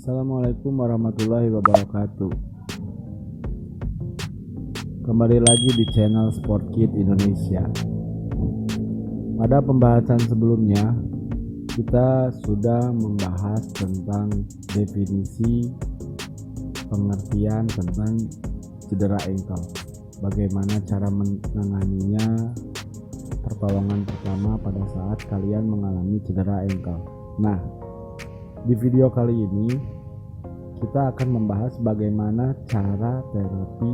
Assalamualaikum warahmatullahi wabarakatuh. Kembali lagi di channel Sport Kid Indonesia. Pada pembahasan sebelumnya, kita sudah membahas tentang definisi pengertian tentang cedera ankle. Bagaimana cara menanganinya, pertolongan pertama pada saat kalian mengalami cedera ankle. Nah, di video kali ini kita akan membahas bagaimana cara terapi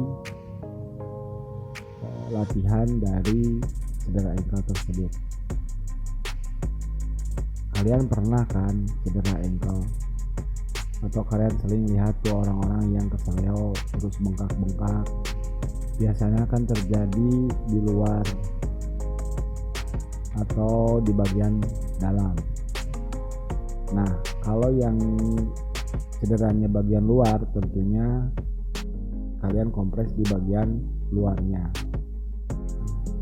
latihan dari cedera ankle tersebut. Kalian pernah kan cedera ankle? Atau kalian sering lihat tuh orang-orang yang keseleo terus bengkak-bengkak? Biasanya kan terjadi di luar atau di bagian dalam. Nah, kalau yang cederanya bagian luar, tentunya kalian kompres di bagian luarnya.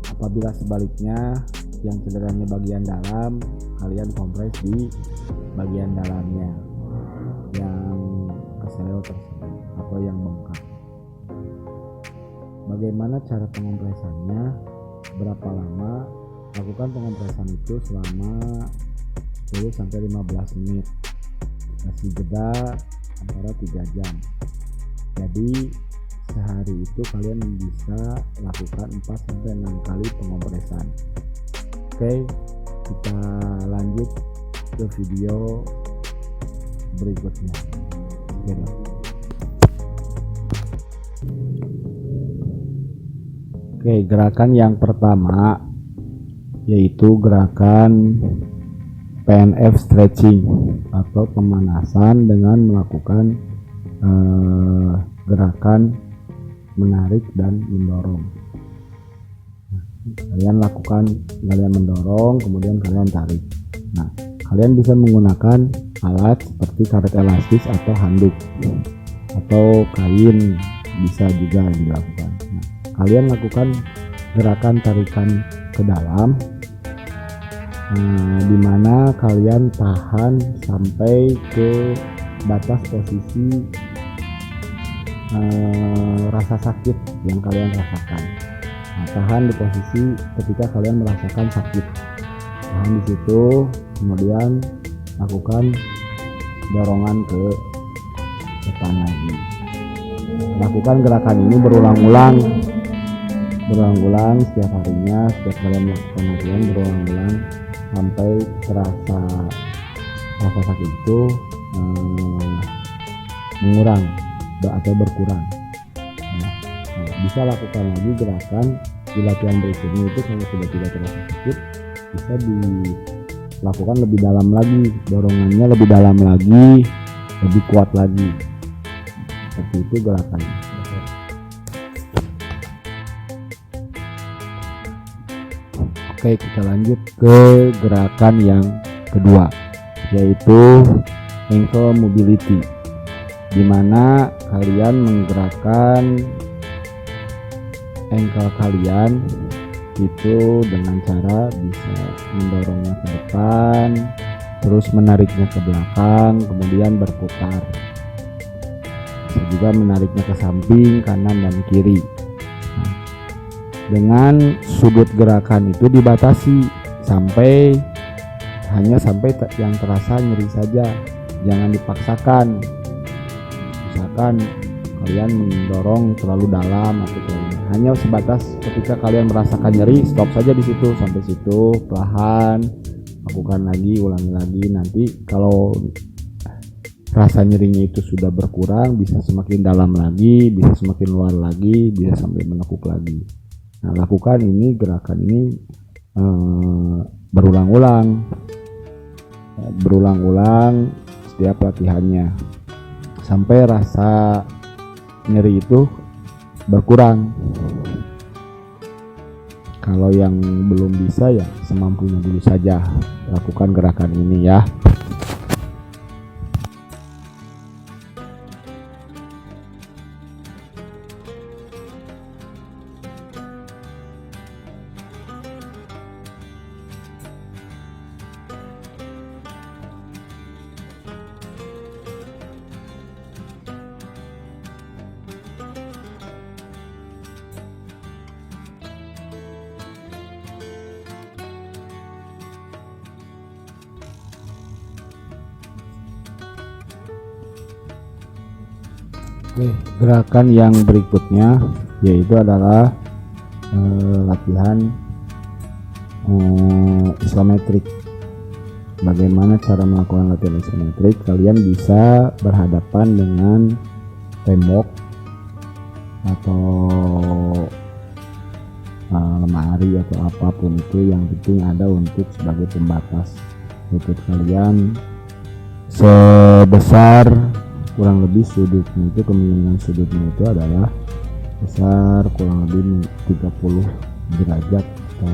Apabila sebaliknya, yang cederanya bagian dalam, kalian kompres di bagian dalamnya yang keseleo tersebut atau yang bengkak. Bagaimana cara pengompresannya? Berapa lama? Lakukan pengompresan itu selama 10-15 menit. Kasih jeda antara 3 jam. Jadi sehari itu kalian bisa lakukan 4-6 kali pengompresan. Oke, kita lanjut ke video berikutnya. Oke, gerakan yang pertama yaitu gerakan PNF stretching atau pemanasan dengan melakukan gerakan menarik dan mendorong. Kalian mendorong, kemudian kalian tarik. Nah, kalian bisa menggunakan alat seperti karet elastis atau handuk atau kain, bisa juga dilakukan. Nah, kalian lakukan gerakan tarikan ke dalam, di mana kalian tahan sampai ke batas posisi rasa sakit yang kalian rasakan. Nah, tahan di posisi ketika kalian merasakan sakit. Tahan di situ, kemudian lakukan dorongan ke depan lagi. Lakukan gerakan ini berulang-ulang setiap harinya. Setiap kalian melakukan latihan berulang-ulang sampai terasa rasa sakit itu mengurang atau berkurang. Nah, bisa lakukan lagi gerakan di latihan berikutnya itu. Kalau sudah tidak terasa sakit, bisa dilakukan lebih dalam lagi, dorongannya lebih dalam lagi, lebih kuat lagi. Seperti itu gerakannya. Oke, kita lanjut ke gerakan yang kedua, yaitu ankle mobility, di mana kalian menggerakkan ankle kalian itu dengan cara bisa mendorongnya ke depan, terus menariknya ke belakang, kemudian berputar. Bisa juga menariknya ke samping, kanan dan kiri. Dengan sudut gerakan itu dibatasi hanya sampai yang terasa nyeri saja, jangan dipaksakan. Misalkan kalian mendorong terlalu dalam atau hanya sebatas ketika kalian merasakan nyeri, stop saja di situ, sampai situ, perlahan lakukan lagi, ulangi lagi. Nanti kalau rasa nyerinya itu sudah berkurang, bisa semakin dalam lagi, bisa semakin luar lagi, bisa sampai menekuk lagi. Nah, lakukan ini, gerakan ini berulang-ulang setiap latihannya sampai rasa nyeri itu berkurang. Kalau yang belum bisa ya semampunya dulu saja lakukan gerakan ini ya. Oke, gerakan yang berikutnya yaitu adalah latihan isometrik. Bagaimana cara melakukan latihan isometrik? Kalian bisa berhadapan dengan tembok atau lemari atau apapun itu, yang penting ada untuk sebagai pembatas. Lutut kalian sebesar kurang lebih sudutnya itu, kemiringan sudutnya itu adalah besar kurang lebih 30 derajat atau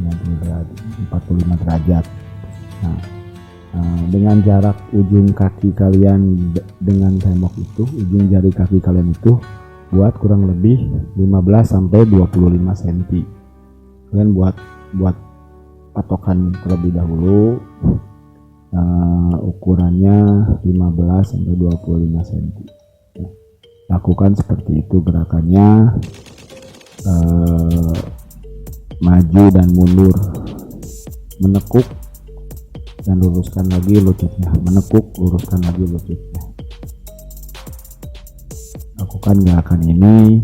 45 derajat. Nah, dengan jarak ujung kaki kalian dengan tembok itu, ujung jari kaki kalian itu buat kurang lebih 15 sampai 25 cm. Kalian buat patokan terlebih dahulu, ukurannya 15 sampai 25 cm. Lakukan seperti itu gerakannya, maju dan mundur, menekuk dan luruskan lagi lututnya, menekuk, luruskan lagi lututnya. Lakukan gerakan ini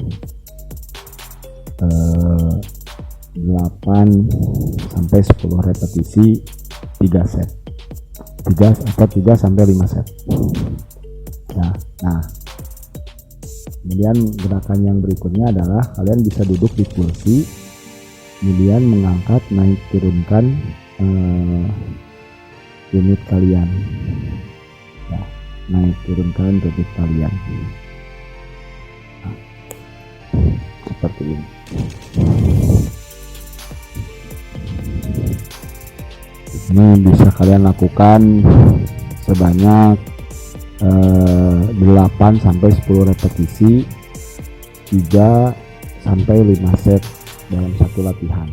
8 sampai 10 repetisi 3 set, 3 sampai 5 set. Nah, kemudian gerakan yang berikutnya adalah kalian bisa duduk di kursi, kemudian mengangkat, naik, turunkan unit kalian, naik turunkan unit kalian. Nah, seperti ini. Ini bisa kalian lakukan sebanyak 8 sampai 10 repetisi 3 sampai 5 set dalam satu latihan.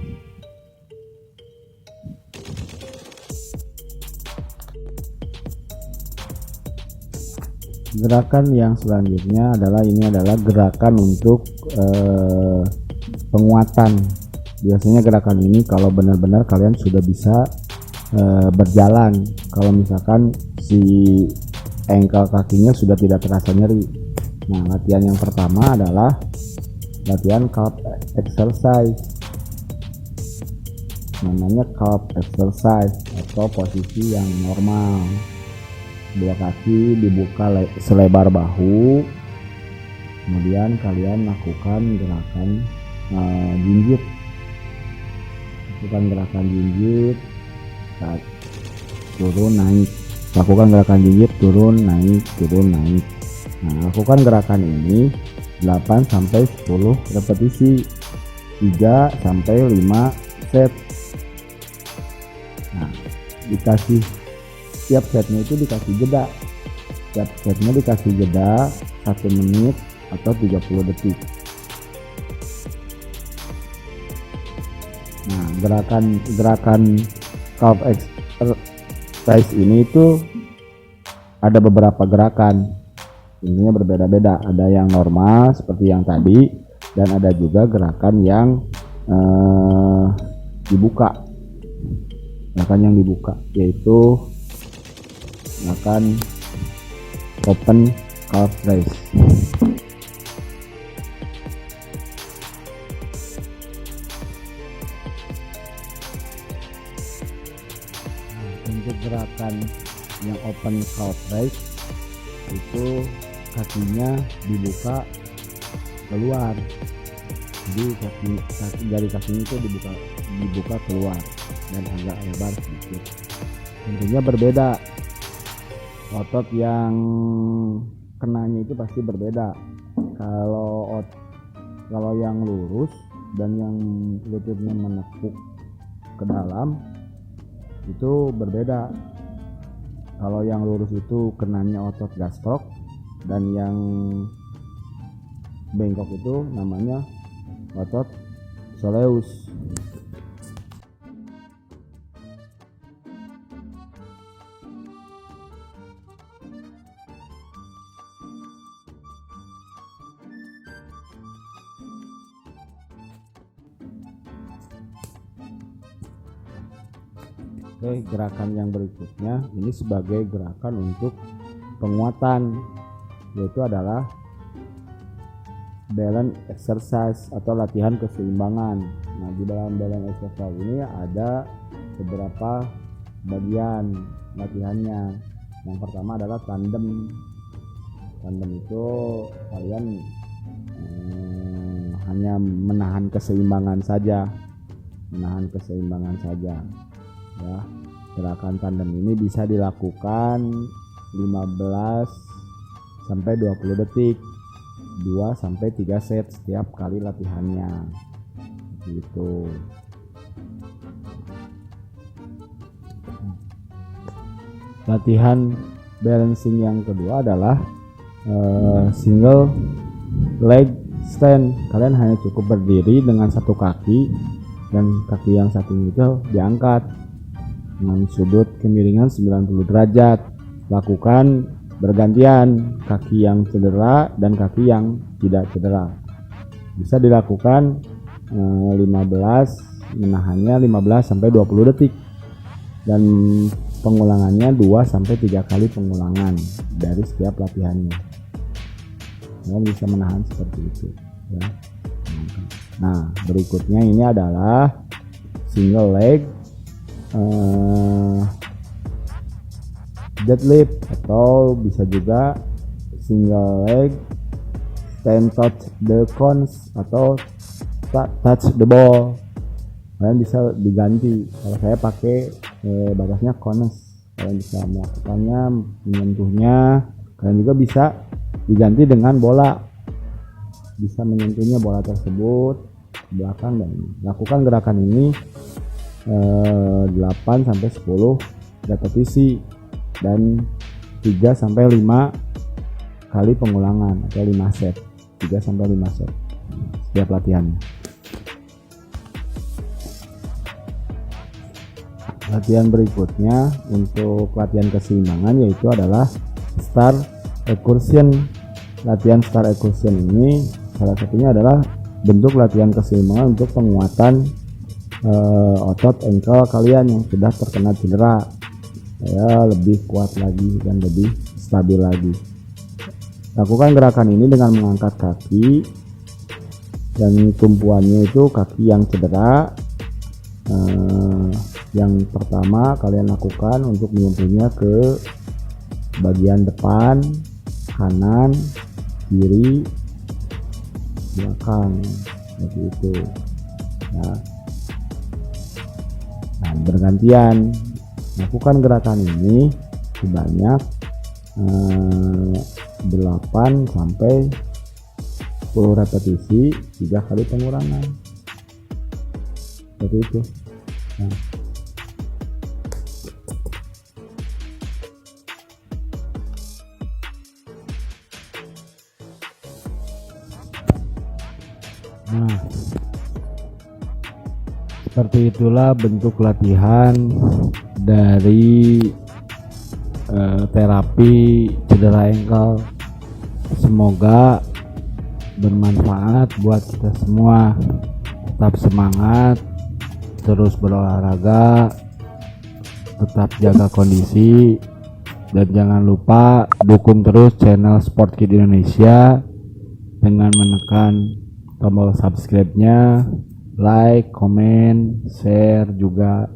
Gerakan yang selanjutnya adalah gerakan untuk penguatan. Biasanya gerakan ini kalau benar-benar kalian sudah bisa berjalan, kalau misalkan si ankle kakinya sudah tidak terasa nyeri. Nah, latihan yang pertama adalah latihan calf exercise, namanya calf exercise atau posisi yang normal. Dua kaki dibuka selebar bahu, kemudian kalian lakukan gerakan jinjit. Lakukan gerakan jinjit, turun naik. Lakukan gerakan jinjit, turun naik, turun naik. Nah, lakukan gerakan ini 8 sampai 10 repetisi 3 sampai 5 set. Nah, dikasih setiap setnya itu dikasih jeda. Setiap setnya dikasih jeda 1 menit atau 30 detik. Nah, gerakan calf exercise ini itu ada beberapa gerakan, intinya berbeda-beda. Ada yang normal seperti yang tadi, dan ada juga gerakan yang dibuka. Gerakan yang dibuka yaitu gerakan open calf raise. Untuk gerakan yang open calf raise itu kakinya dibuka keluar, jadi jari kakinya itu dibuka keluar dan agak lebar sedikit. Tentunya berbeda, otot yang kenanya itu pasti berbeda. Kalau yang lurus dan yang lututnya menekuk ke dalam itu berbeda. Kalau yang lurus itu kenanya otot gastrok, dan yang bengkok itu namanya otot soleus. Oke, gerakan yang berikutnya ini sebagai gerakan untuk penguatan, yaitu adalah balance exercise atau latihan keseimbangan. Nah, di dalam balance exercise ini ada beberapa bagian latihannya. Yang pertama adalah tandem. Tandem itu kalian hanya menahan keseimbangan saja, ya. Gerakan tandem ini bisa dilakukan 15 sampai 20 detik, 2 sampai 3 set setiap kali latihannya. Gitu. Latihan balancing yang kedua adalah single leg stand. Kalian hanya cukup berdiri dengan satu kaki dan kaki yang satunya itu diangkat dengan sudut kemiringan 90 derajat. Lakukan bergantian, kaki yang cedera dan kaki yang tidak cedera. Bisa dilakukan 15, menahannya 15 sampai 20 detik dan pengulangannya 2 sampai 3 kali pengulangan dari setiap latihannya. Kalian bisa menahan seperti itu, ya. Nah, berikutnya ini adalah single leg deadlift, atau bisa juga single leg stand touch the cones atau touch the ball. Kalian bisa diganti. Kalau saya pakai batasnya cones, kalian bisa melakukannya, menyentuhnya. Kalian juga bisa diganti dengan bola, bisa menyentuhnya bola tersebut ke belakang dan lakukan gerakan ini 8 sampai 10 repetisi dan 3 sampai 5 kali pengulangan atau 5 set. 3 sampai 5 set setiap latihan. Latihan berikutnya untuk latihan keseimbangan yaitu adalah star excursion. Latihan star excursion ini salah satunya adalah bentuk latihan keseimbangan untuk penguatan otot ankle kalian yang sudah terkena cedera, supaya lebih kuat lagi dan lebih stabil lagi. Lakukan gerakan ini dengan mengangkat kaki dan tumpuannya itu kaki yang cedera. Yang pertama kalian lakukan untuk menyentuhnya ke bagian depan, kanan, kiri, belakang, seperti itu. Nah, bergantian lakukan gerakan ini sebanyak 8 sampai 10 repetisi, 3 kali pengurangan. Seperti itu. Nah, seperti itulah bentuk latihan dari terapi cedera ankle. Semoga bermanfaat buat kita semua. Tetap semangat, terus berolahraga, tetap jaga kondisi, dan jangan lupa dukung terus channel Sport Kid Indonesia dengan menekan tombol subscribe-nya, like, komen, share juga.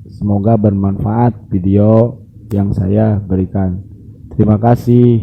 Semoga bermanfaat video yang saya berikan. Terima kasih.